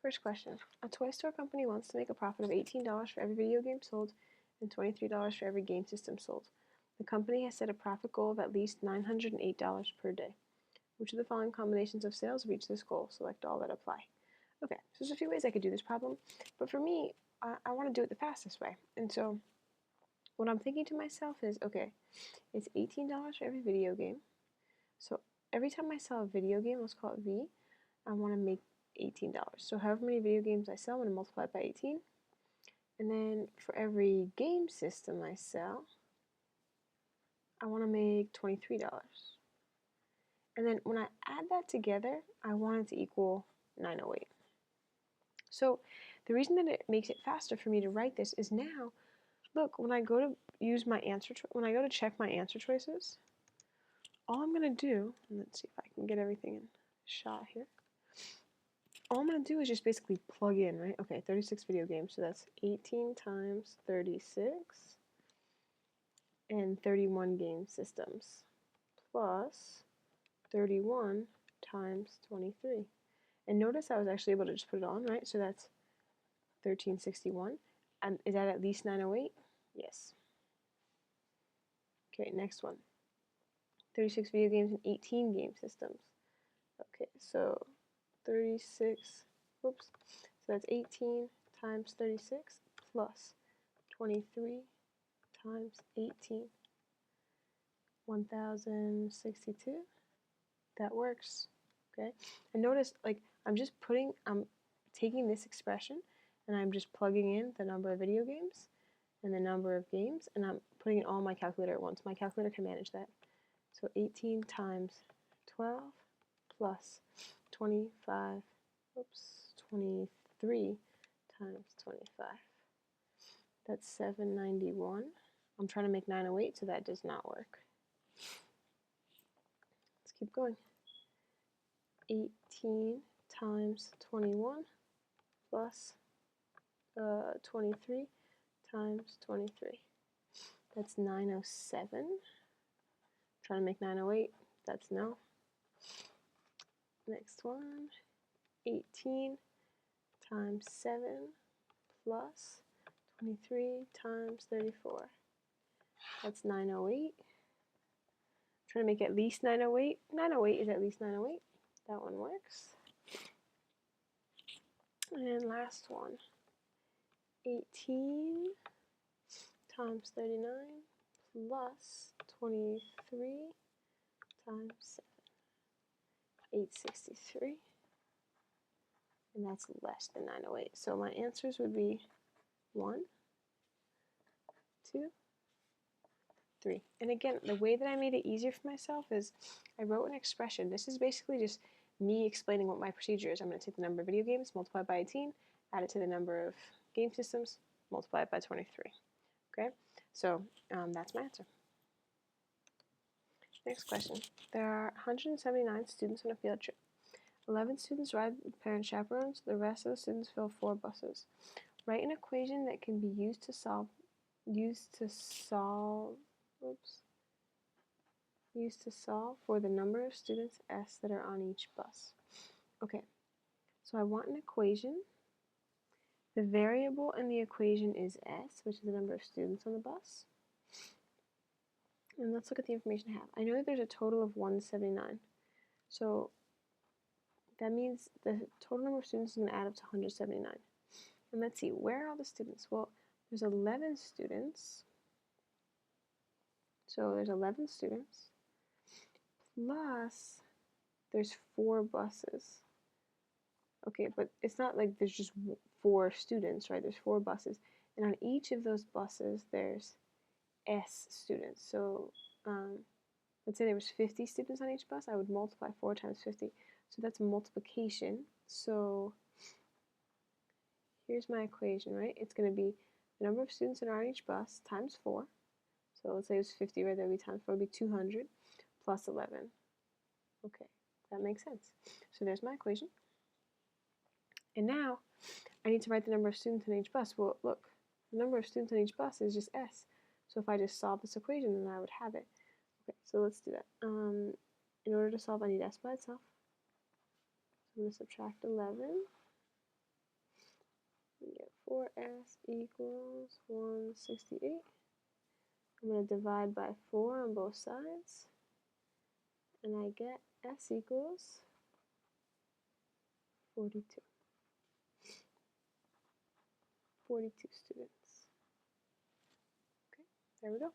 First question. A toy store company wants to make a profit of $18 for every video game sold and $23 for every game system sold. The company has set a profit goal of at least $908 per day. Which of the following combinations of sales reach this goal? Select all that apply. Okay, so there's a few ways I could do this problem, but for me, I want to do it the fastest way. And so what I'm thinking to myself is, okay, it's $18 for every video game. So every time I sell a video game, let's call it V, I want to make $18. So however many video games I sell, I'm going to multiply it by 18. And then for every game system I sell, I want to make $23. And then when I add that together, I want it to equal 908. So the reason that it makes it faster for me to write this is now, look, when I go to use my answer, when I go to check my answer choices, all I'm going to do, and let's see if I can get everything in shot here. All I'm going to do is just basically plug in, right? Okay, 36 video games, so that's 18 times 36 and 31 game systems plus 31 times 23. And notice I was actually able to just put it on, right? So that's 1361. And is that at least 908? Yes. Okay, next one. 36 video games and 18 game systems. Okay, so 36, whoops, so that's 18 times 36 plus 23 times 18, 1062. That works, okay? And notice, like, I'm taking this expression and I'm just plugging in the number of video games and the number of games, and I'm putting it all in my calculator at once. My calculator can manage that. So 18 times 12 plus 23 times 25. That's 791. I'm trying to make 908, so that does not work. Let's keep going. 18 times 21 plus 23 times 23. That's 907. Trying to make 908. That's no. Next one. 18 times 7 plus 23 times 34. That's 908. Trying to make at least 908. 908 is at least 908. That one works. And last one. 18 times 39 plus 23 times 7. 863. And that's less than 908. So my answers would be 1, 2, 3. And again, the way that I made it easier for myself is I wrote an expression. This is basically just me explaining what my procedure is. I'm going to take the number of video games, multiply it by 18, add it to the number of game systems, multiply it by 23. Okay, so that's my answer. Next question. There are 179 students on a field trip. 11 students ride with parent chaperones. The rest of the students fill 4 buses. Write an equation that can be used to solve for the number of students S that are on each bus. Okay, so I want an equation. The variable in the equation is S, which is the number of students on the bus. And let's look at the information I have. I know that there's a total of 179. So that means the total number of students is going to add up to 179. And let's see, where are all the students? Well, there's 11 students. So there's 11 students. Plus, there's 4 buses. Okay, but it's not like there's just 4 students, right? There's 4 buses. And on each of those buses, there's S students. So let's say there was 50 students on each bus. I would multiply 4 times 50. So that's multiplication. So here's my equation, right? It's going to be the number of students that are on each bus times 4. So let's say it was 50, right? That would be times 4, would be 200 plus 11. Okay, that makes sense. So there's my equation. And now I need to write the number of students on each bus. Well, look, the number of students on each bus is just S. So if I just solve this equation, then I would have it. Okay, so let's do that. In order to solve, I need S by itself. So I'm going to subtract 11 4s equals 168. I'm going to divide by 4 on both sides, and I get s equals 42. 42 students. Okay, there we go.